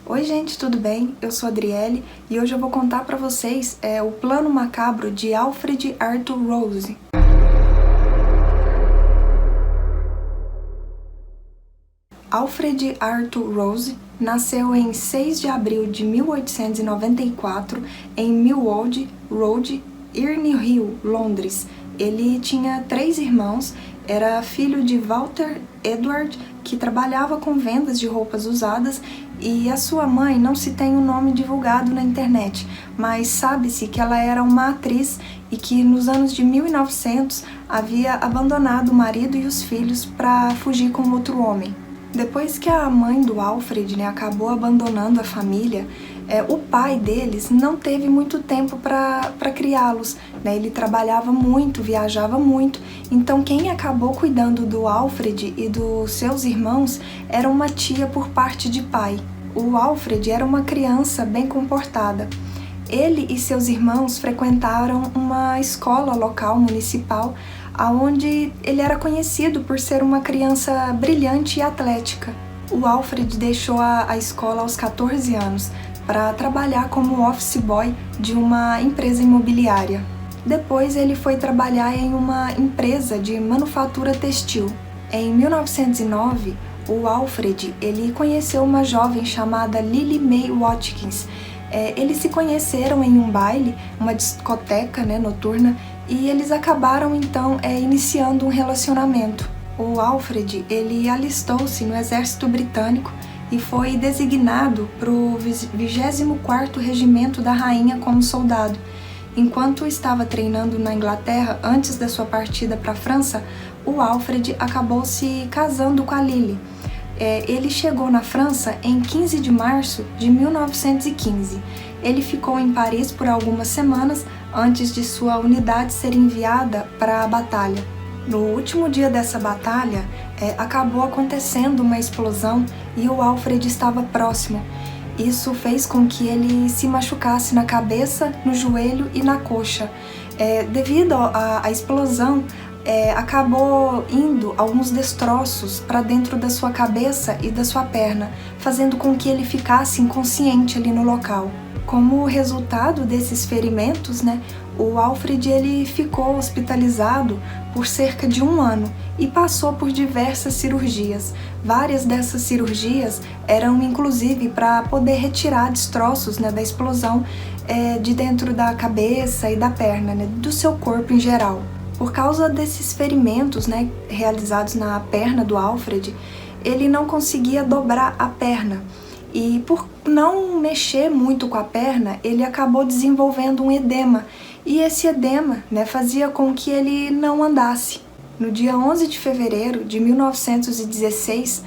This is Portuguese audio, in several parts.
Oi gente, tudo bem? Eu sou a Adriele e hoje eu vou contar para vocês o plano macabro de Alfred Arthur Rose. Alfred Arthur Rose nasceu em 6 de abril de 1894 em Millwall Road, Herne Hill, Londres. Ele tinha 3 irmãos, era filho de Walter Edward, que trabalhava com vendas de roupas usadas, e a sua mãe não se tem o nome divulgado na internet, mas sabe-se que ela era uma atriz e que nos anos de 1900 havia abandonado o marido e os filhos para fugir com outro homem. Depois que a mãe do Alfred acabou abandonando a família, o pai deles não teve muito tempo para criá-los. Ele trabalhava muito, viajava muito, então quem acabou cuidando do Alfred e dos seus irmãos era uma tia por parte de pai. O Alfred era uma criança bem comportada. Ele e seus irmãos frequentaram uma escola local municipal, onde ele era conhecido por ser uma criança brilhante e atlética. O Alfred deixou a escola aos 14 anos para trabalhar como office boy de uma empresa imobiliária. Depois ele foi trabalhar em uma empresa de manufatura textil. Em 1909, o Alfred conheceu uma jovem chamada Lily Mae Watkins. Eles se conheceram em um baile, uma discoteca noturna, e eles acabaram então iniciando um relacionamento. O Alfred alistou-se no exército britânico e foi designado para o 24º Regimento da Rainha como soldado. Enquanto estava treinando na Inglaterra antes da sua partida para a França, o Alfred acabou se casando com a Lily. Ele chegou na França em 15 de março de 1915. Ele ficou em Paris por algumas semanas antes de sua unidade ser enviada para a batalha. No último dia dessa batalha, acabou acontecendo uma explosão e o Alfred estava próximo. Isso fez com que ele se machucasse na cabeça, no joelho e na coxa. Devido à explosão, acabou indo alguns destroços para dentro da sua cabeça e da sua perna, fazendo com que ele ficasse inconsciente ali no local. Como resultado desses ferimentos, o Alfred ficou hospitalizado por cerca de 1 ano e passou por diversas cirurgias. Várias dessas cirurgias eram inclusive para poder retirar destroços da explosão de dentro da cabeça e da perna, do seu corpo em geral. Por causa desses ferimentos realizados na perna do Alfred, ele não conseguia dobrar a perna. E por não mexer muito com a perna, ele acabou desenvolvendo um edema. E esse edema fazia com que ele não andasse. No dia 11 de fevereiro de 1916,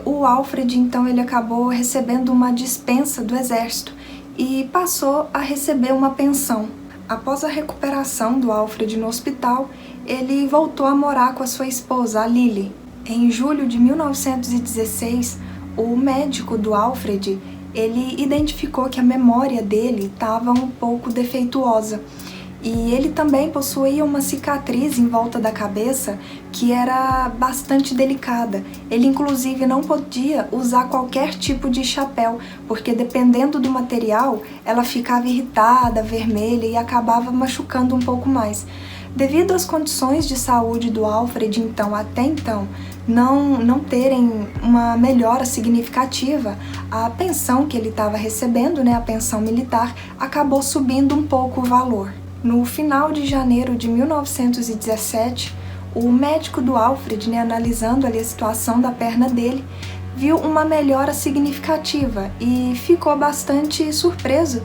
o Alfred então ele acabou recebendo uma dispensa do exército e passou a receber uma pensão. Após a recuperação do Alfred no hospital, ele voltou a morar com a sua esposa, a Lily. Em julho de 1916, o médico do Alfred identificou que a memória dele estava um pouco defeituosa. E ele também possuía uma cicatriz em volta da cabeça que era bastante delicada. Ele inclusive não podia usar qualquer tipo de chapéu, porque dependendo do material, ela ficava irritada, vermelha e acabava machucando um pouco mais. Devido às condições de saúde do Alfred, até então, não terem uma melhora significativa, a pensão que ele estava recebendo, a pensão militar, acabou subindo um pouco o valor. No final de janeiro de 1917, o médico do Alfred, analisando ali a situação da perna dele, viu uma melhora significativa e ficou bastante surpreso.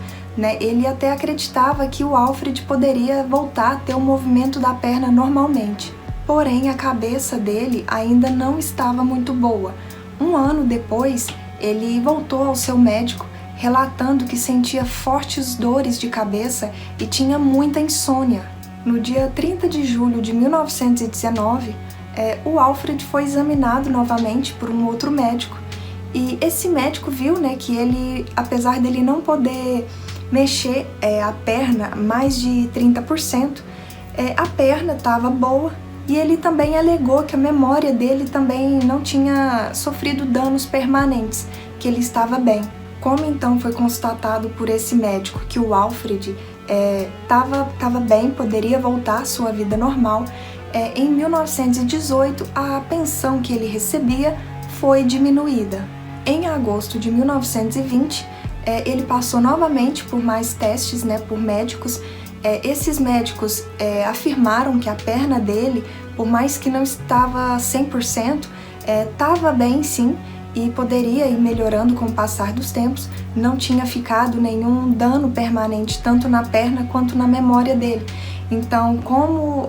Ele até acreditava que o Alfred poderia voltar a ter o movimento da perna normalmente. Porém, a cabeça dele ainda não estava muito boa. 1 ano depois, ele voltou ao seu médico, relatando que sentia fortes dores de cabeça e tinha muita insônia. No dia 30 de julho de 1919, o Alfred foi examinado novamente por um outro médico. E esse médico viu que ele, apesar dele não poder mexer a perna mais de 30%, a perna estava boa e ele também alegou que a memória dele também não tinha sofrido danos permanentes, que ele estava bem. Como então foi constatado por esse médico que o Alfred estava bem, poderia voltar à sua vida normal, em 1918 a pensão que ele recebia foi diminuída. Em agosto de 1920, ele passou novamente por mais testes, por médicos. Esses médicos afirmaram que a perna dele, por mais que não estava 100%, estava bem sim, e poderia ir melhorando com o passar dos tempos, não tinha ficado nenhum dano permanente tanto na perna quanto na memória dele. Então, como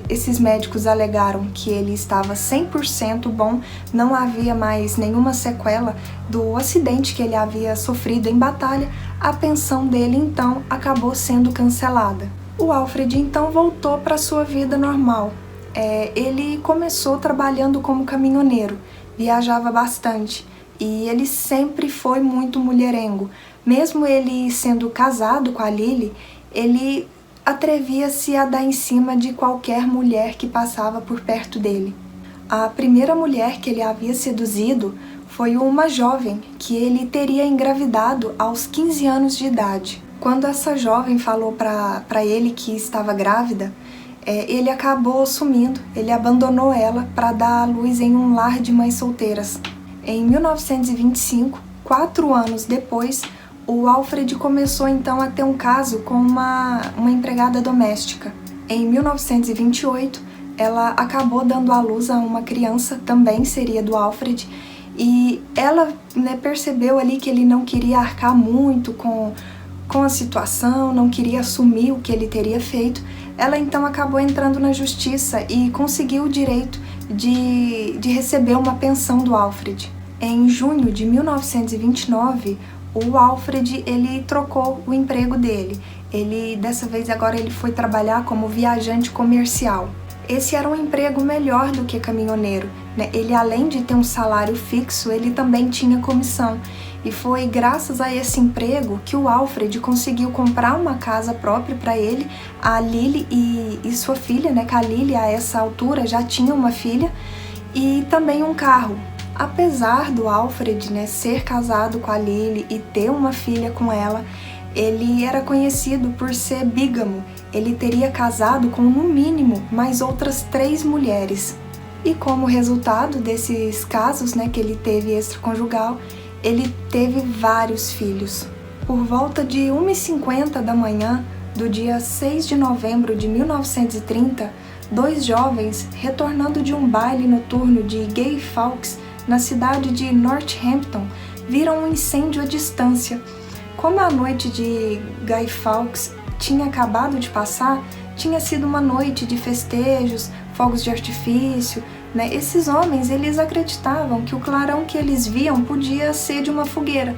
esses médicos alegaram que ele estava 100% bom, não havia mais nenhuma sequela do acidente que ele havia sofrido em batalha, a pensão dele então acabou sendo cancelada. O Alfred então voltou para sua vida normal. Ele começou trabalhando como caminhoneiro, viajava bastante e ele sempre foi muito mulherengo. Mesmo ele sendo casado com a Lily, ele atrevia-se a dar em cima de qualquer mulher que passava por perto dele. A primeira mulher que ele havia seduzido foi uma jovem que ele teria engravidado aos 15 anos de idade. Quando essa jovem falou para ele que estava grávida, ele acabou sumindo, ele abandonou ela para dar à luz em um lar de mães solteiras. Em 1925, 4 anos depois, o Alfred começou então a ter um caso com uma empregada doméstica. Em 1928, ela acabou dando à luz a uma criança, também seria do Alfred, e ela percebeu ali que ele não queria arcar muito com a situação, não queria assumir o que ele teria feito. Ela então acabou entrando na justiça e conseguiu o direito de receber uma pensão do Alfred. Em junho de 1929, o Alfred ele trocou o emprego dele. Dessa vez agora ele foi trabalhar como viajante comercial. Esse era um emprego melhor do que caminhoneiro, Ele, além de ter um salário fixo, ele também tinha comissão. E foi graças a esse emprego que o Alfred conseguiu comprar uma casa própria para ele, a Lily e sua filha, que a Lily a essa altura já tinha uma filha, e também um carro. Apesar do Alfred ser casado com a Lily e ter uma filha com ela, ele era conhecido por ser bígamo. Ele teria casado com, no mínimo, mais outras 3 mulheres. E como resultado desses casos que ele teve extraconjugal, ele teve vários filhos. Por volta de 1h50 da manhã do dia 6 de novembro de 1930, 2 jovens, retornando de um baile noturno de Guy Fawkes, na cidade de Northampton, viram um incêndio à distância. Como a noite de Guy Fawkes tinha acabado de passar, tinha sido uma noite de festejos, fogos de artifício, Esses homens, eles acreditavam que o clarão que eles viam podia ser de uma fogueira.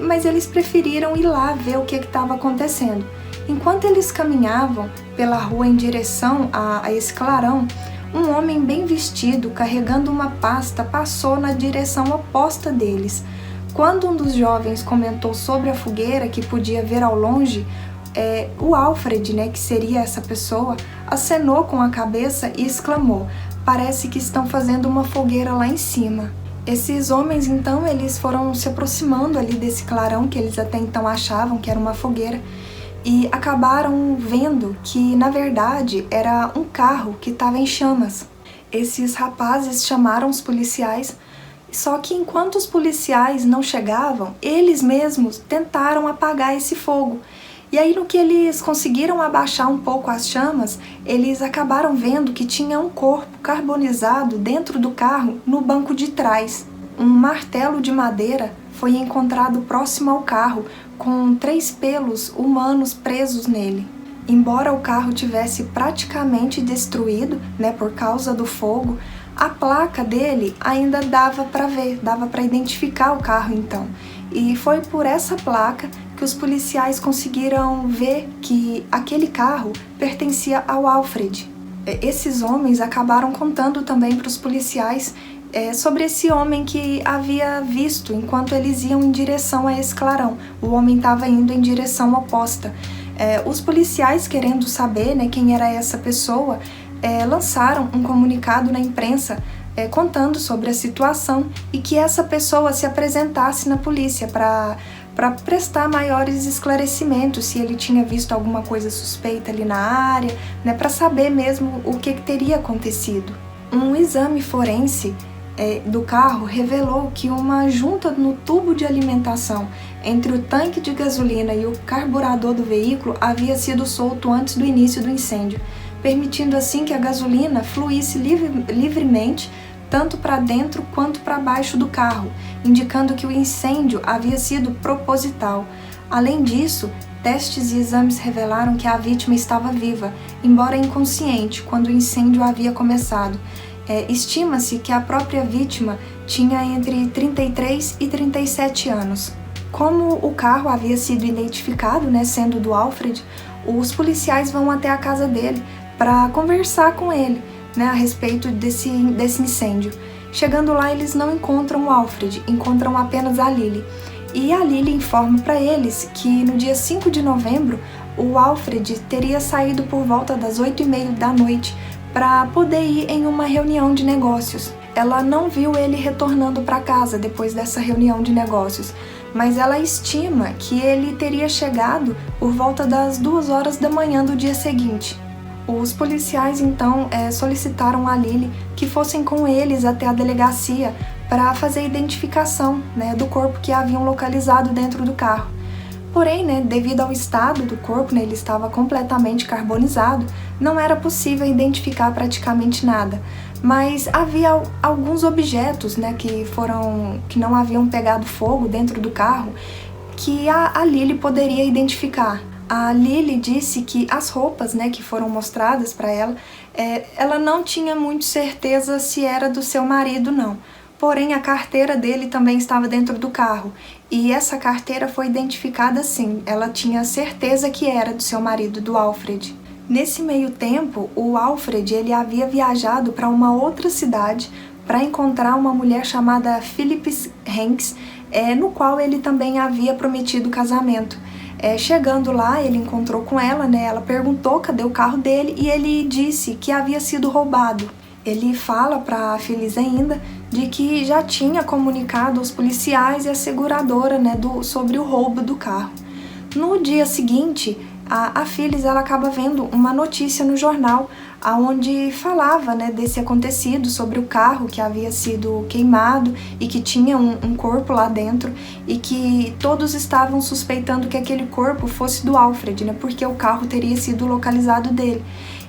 Mas eles preferiram ir lá ver o que estava acontecendo. Enquanto eles caminhavam pela rua em direção a esse clarão, um homem bem vestido, carregando uma pasta, passou na direção oposta deles. Quando um dos jovens comentou sobre a fogueira que podia ver ao longe, o Alfred, que seria essa pessoa, acenou com a cabeça e exclamou: "Parece que estão fazendo uma fogueira lá em cima." Esses homens, então, eles foram se aproximando ali desse clarão que eles até então achavam que era uma fogueira e acabaram vendo que, na verdade, era um carro que estava em chamas. Esses rapazes chamaram os policiais, só que enquanto os policiais não chegavam, eles mesmos tentaram apagar esse fogo. E aí, no que eles conseguiram abaixar um pouco as chamas, eles acabaram vendo que tinha um corpo carbonizado dentro do carro, no banco de trás. Um martelo de madeira foi encontrado próximo ao carro, com 3 pelos humanos presos nele. Embora o carro tivesse praticamente destruído, por causa do fogo, a placa dele ainda dava para ver, dava para identificar o carro então. E foi por essa placa que os policiais conseguiram ver que aquele carro pertencia ao Alfred. Esses homens acabaram contando também para os policiais sobre esse homem que havia visto enquanto eles iam em direção a esse clarão. O homem estava indo em direção oposta. Os policiais, querendo saber quem era essa pessoa, lançaram um comunicado na imprensa contando sobre a situação e que essa pessoa se apresentasse na polícia para prestar maiores esclarecimentos, se ele tinha visto alguma coisa suspeita ali na área, né, para saber mesmo o que teria acontecido. Um exame forense do carro revelou que uma junta no tubo de alimentação entre o tanque de gasolina e o carburador do veículo havia sido solto antes do início do incêndio, permitindo assim que a gasolina fluísse livremente tanto para dentro quanto para baixo do carro, indicando que o incêndio havia sido proposital. Além disso, testes e exames revelaram que a vítima estava viva, embora inconsciente, quando o incêndio havia começado. Estima-se que a própria vítima tinha entre 33 e 37 anos. Como o carro havia sido identificado, né, sendo do Alfred, os policiais vão até a casa dele para conversar com ele, né, a respeito desse incêndio. Chegando lá, eles não encontram o Alfred, encontram apenas a Lily. E a Lily informa para eles que no dia 5 de novembro, o Alfred teria saído por volta das 8h30 da noite para poder ir em uma reunião de negócios. Ela não viu ele retornando para casa depois dessa reunião de negócios, mas ela estima que ele teria chegado por volta das 2h da manhã do dia seguinte. Os policiais então solicitaram a Lily que fossem com eles até a delegacia para fazer a identificação, né, do corpo que haviam localizado dentro do carro. Porém, né, devido ao estado do corpo, né, ele estava completamente carbonizado, não era possível identificar praticamente nada. Mas havia alguns objetos, né, que não haviam pegado fogo dentro do carro que a Lily poderia identificar. A Lily disse que as roupas, né, que foram mostradas para ela, ela não tinha muito certeza se era do seu marido, não. Porém, a carteira dele também estava dentro do carro, e essa carteira foi identificada sim, ela tinha certeza que era do seu marido, do Alfred. Nesse meio tempo, o Alfred ele havia viajado para uma outra cidade para encontrar uma mulher chamada Phyllis Hanks, no qual ele também havia prometido casamento. Chegando lá, ele encontrou com ela, né? Ela perguntou cadê o carro dele e ele disse que havia sido roubado. Ele fala para a Phyllis ainda de que já tinha comunicado aos policiais e à seguradora, né, sobre o roubo do carro. No dia seguinte, a Phyllis ela acaba vendo uma notícia no jornal onde falava, né, desse acontecido, sobre o carro que havia sido queimado e que tinha um corpo lá dentro e que todos estavam suspeitando que aquele corpo fosse do Alfred, né, porque o carro teria sido localizado dele.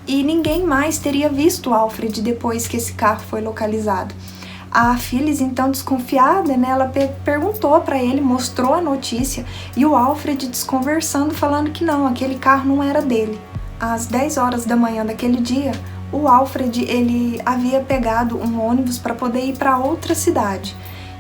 E ninguém mais teria visto o Alfred depois que esse carro foi localizado. A Phyllis, então desconfiada, né, ela perguntou para ele, mostrou a notícia e o Alfred desconversando, falando que não, aquele carro não era dele. Às 10h da manhã daquele dia, o Alfred ele havia pegado um ônibus para poder ir para outra cidade.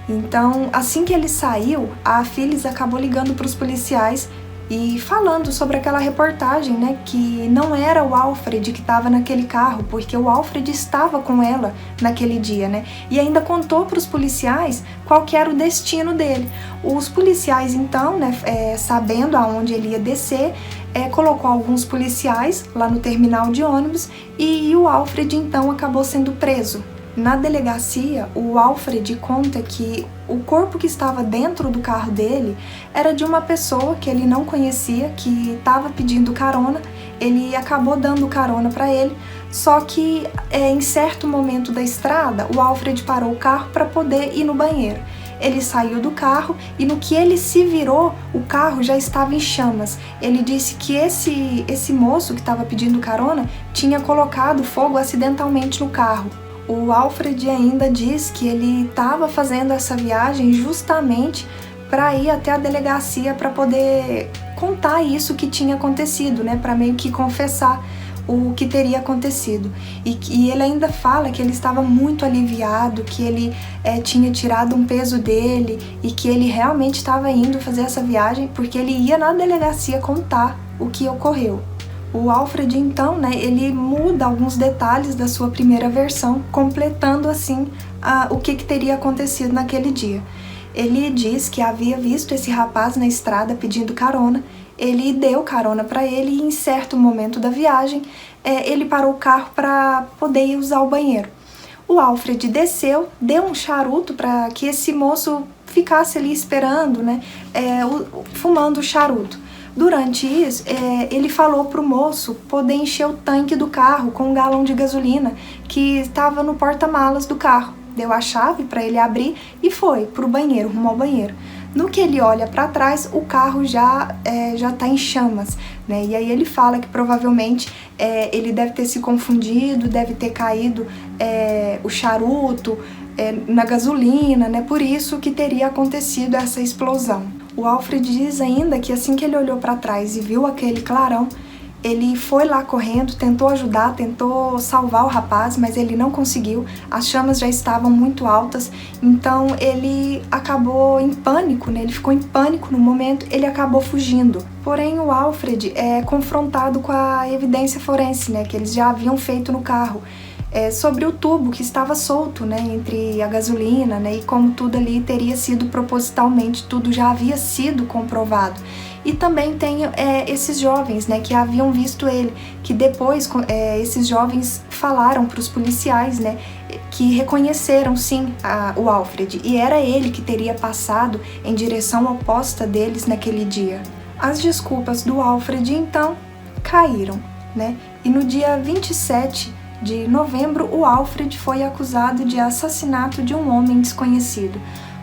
Então, assim que ele saiu, a Phyllis acabou ligando para os policiais e falando sobre aquela reportagem, né, que não era o Alfred que estava naquele carro, porque o Alfred estava com ela naquele dia, né, e ainda contou para os policiais qual que era o destino dele. Os policiais, então, né, sabendo aonde ele ia descer, colocou alguns policiais lá no terminal de ônibus e o Alfred, então, acabou sendo preso. Na delegacia, o Alfred conta que o corpo que estava dentro do carro dele era de uma pessoa que ele não conhecia, que estava pedindo carona. Ele acabou dando carona para ele, só que em certo momento da estrada, o Alfred parou o carro para poder ir no banheiro. Ele saiu do carro e no que ele se virou, o carro já estava em chamas. Ele disse que esse moço que estava pedindo carona tinha colocado fogo acidentalmente no carro. O Alfred ainda diz que ele estava fazendo essa viagem justamente para ir até a delegacia para poder contar isso que tinha acontecido, né? Para meio que confessar o que teria acontecido. E ele ainda fala que ele estava muito aliviado, que ele tinha tirado um peso dele e que ele realmente estava indo fazer essa viagem porque ele ia na delegacia contar o que ocorreu. O Alfred, então, né, ele muda alguns detalhes da sua primeira versão, completando, assim, o que teria acontecido naquele dia. Ele diz que havia visto esse rapaz na estrada pedindo carona, ele deu carona para ele e, em certo momento da viagem, ele parou o carro para poder ir usar o banheiro. O Alfred desceu, deu um charuto para que esse moço ficasse ali esperando, né, fumando o charuto. Durante isso, ele falou para o moço poder encher o tanque do carro com um galão de gasolina que estava no porta-malas do carro. Deu a chave para ele abrir e foi para o banheiro, rumo ao banheiro. No que ele olha para trás, o carro já está em chamas, né? E aí ele fala que provavelmente ele deve ter se confundido, deve ter caído o charuto na gasolina, né? Por isso que teria acontecido essa explosão. O Alfred diz ainda que assim que ele olhou para trás e viu aquele clarão, ele foi lá correndo, tentou ajudar, tentou salvar o rapaz, mas ele não conseguiu. As chamas já estavam muito altas, então ele acabou em pânico, né? Ele ficou em pânico no momento, ele acabou fugindo. Porém, o Alfred é confrontado com a evidência forense, né, que eles já haviam feito no carro, sobre o tubo que estava solto, né, entre a gasolina, né, e como tudo ali teria sido propositalmente, tudo já havia sido comprovado. E também tem esses jovens, né, que haviam visto ele, que depois esses jovens falaram para os policiais, né, que reconheceram sim o Alfred, e era ele que teria passado em direção oposta deles naquele dia. As desculpas do Alfred então caíram, né, e no dia 27 de novembro o Alfred foi acusado de assassinato de um homem desconhecido.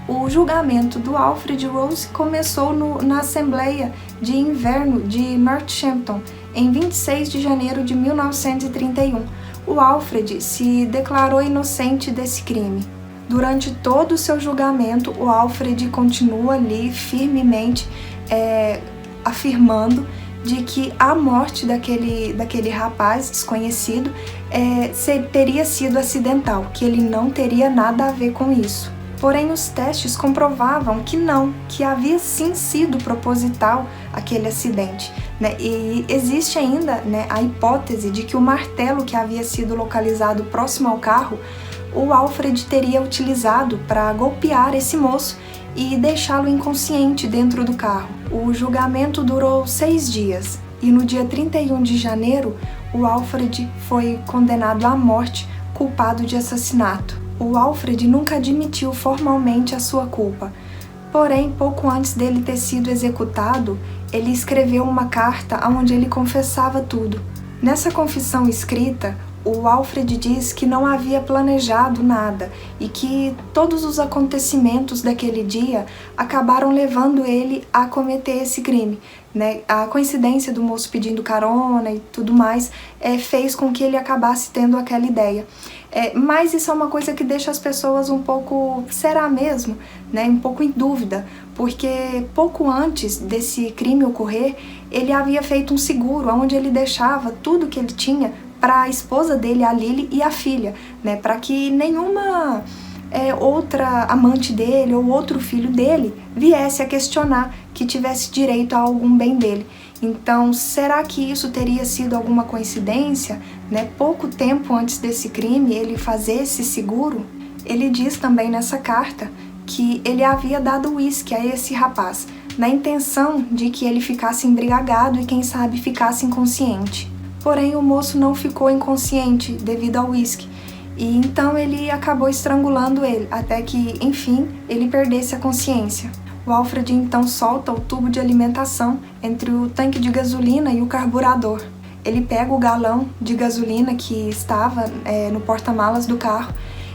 O julgamento do Alfred Rose começou na Assembleia de Inverno de Northampton, em 26 de janeiro de 1931. O Alfred se declarou inocente desse crime. Durante todo o seu julgamento, o Alfred continua ali firmemente afirmando de que a morte daquele rapaz desconhecido teria sido acidental, que ele não teria nada a ver com isso. Porém, os testes comprovavam que não, que havia sim sido proposital aquele acidente, né? E existe ainda, né, a hipótese de que o martelo que havia sido localizado próximo ao carro, o Alfred teria utilizado para golpear esse moço e deixá-lo inconsciente dentro do carro. O julgamento durou 6 dias e no dia 31 de janeiro, o Alfred foi condenado à morte, culpado de assassinato. O Alfred nunca admitiu formalmente a sua culpa. Porém, pouco antes dele ter sido executado, ele escreveu uma carta onde ele confessava tudo. Nessa confissão escrita, o Alfred diz que não havia planejado nada e que todos os acontecimentos daquele dia acabaram levando ele a cometer esse crime, né? A coincidência do moço pedindo carona e tudo mais fez com que ele acabasse tendo aquela ideia. Mas isso é uma coisa que deixa as pessoas um pouco, será mesmo, né? Um pouco em dúvida, porque pouco antes desse crime ocorrer, ele havia feito um seguro onde ele deixava tudo que ele tinha para a esposa dele, a Lily, e a filha, né, para que nenhuma outra amante dele ou outro filho dele viesse a questionar que tivesse direito a algum bem dele. Então, será que isso teria sido alguma coincidência, né? Pouco tempo antes desse crime, ele fazer esse seguro? Ele diz também nessa carta que ele havia dado uísque a esse rapaz, na intenção de que ele ficasse embriagado e, quem sabe, ficasse inconsciente. Porém, o moço não ficou inconsciente devido ao uísque, e então ele acabou estrangulando ele, até que, enfim, ele perdesse a consciência. O Alfred então solta o tubo de alimentação entre o tanque de gasolina e o carburador. Ele pega o galão de gasolina que estava no porta-malas do carro,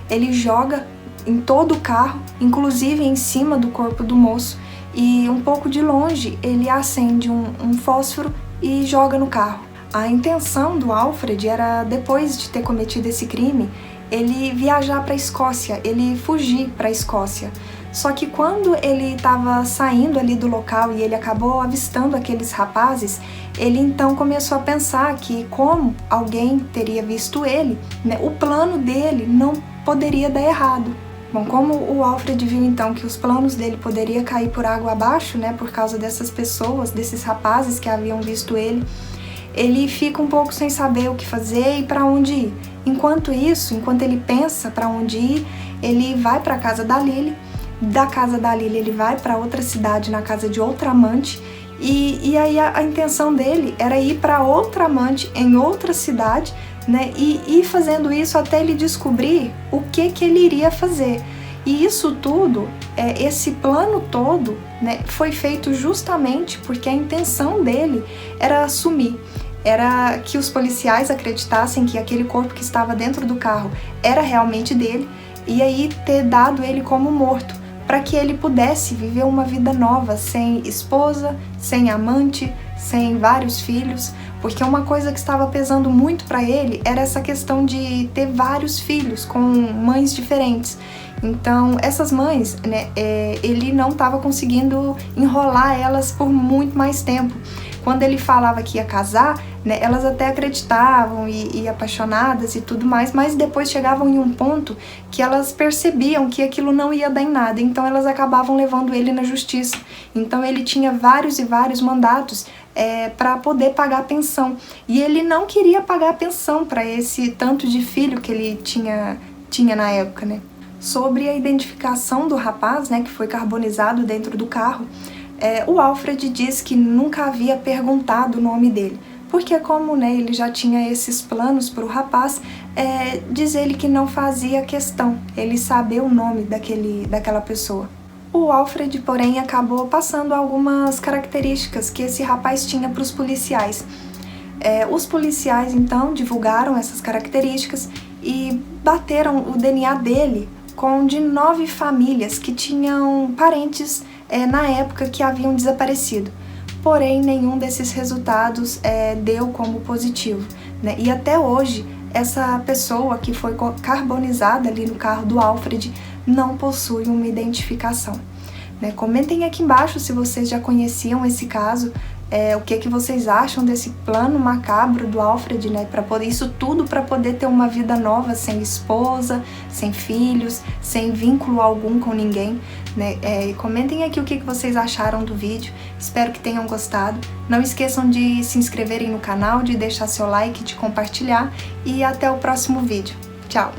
ele joga em todo o carro, inclusive em cima do corpo do moço, e um pouco de longe ele acende um fósforo e joga no carro. A intenção do Alfred era, depois de ter cometido esse crime, ele viajar para a Escócia, ele fugir para a Escócia. Só que quando ele estava saindo ali do local e ele acabou avistando aqueles rapazes, ele então começou a pensar que, como alguém teria visto ele, né, o plano dele não poderia dar errado. Bom, como o Alfred viu então que os planos dele poderiam cair por água abaixo, né, por causa dessas pessoas, desses rapazes que haviam visto ele fica um pouco sem saber o que fazer e para onde ir. Enquanto isso, enquanto ele pensa para onde ir, ele vai para a casa da Lily. Da casa da Lily ele vai para outra cidade, na casa de outra amante, e aí a intenção dele era ir para outra amante em outra cidade, né? E fazendo isso até ele descobrir o que ele iria fazer. E isso tudo, esse plano todo, né, foi feito justamente porque a intenção dele era sumir. Era que os policiais acreditassem que aquele corpo que estava dentro do carro era realmente dele, e aí ter dado ele como morto, para que ele pudesse viver uma vida nova, sem esposa, sem amante, sem vários filhos, porque uma coisa que estava pesando muito para ele era essa questão de ter vários filhos com mães diferentes. Então, essas mães, né, ele não estava conseguindo enrolar elas por muito mais tempo. Quando ele falava que ia casar, né, elas até acreditavam e apaixonadas e tudo mais, mas depois chegavam em um ponto que elas percebiam que aquilo não ia dar em nada, então elas acabavam levando ele na justiça. Então ele tinha vários e vários mandatos para poder pagar a pensão, e ele não queria pagar a pensão para esse tanto de filho que ele tinha na época, né? Sobre a identificação do rapaz, né, que foi carbonizado dentro do carro, o Alfred diz que nunca havia perguntado o nome dele, porque como, né, ele já tinha esses planos para o rapaz, diz ele que não fazia questão ele saber o nome daquela pessoa. O Alfred, porém, acabou passando algumas características que esse rapaz tinha para os policiais. Os policiais, então, divulgaram essas características e bateram o DNA dele com de 9 famílias que tinham parentes na época que haviam desaparecido. Porém, nenhum desses resultados deu como positivo, né? E até hoje, essa pessoa que foi carbonizada ali no carro do Alfred não possui uma identificação, né? Comentem aqui embaixo se vocês já conheciam esse caso, o que vocês acham desse plano macabro do Alfred, né? Isso tudo para poder ter uma vida nova, sem esposa, sem filhos, sem vínculo algum com ninguém, né? Comentem aqui o que vocês acharam do vídeo, espero que tenham gostado. Não esqueçam de se inscreverem no canal, de deixar seu like, de compartilhar, e até o próximo vídeo. Tchau!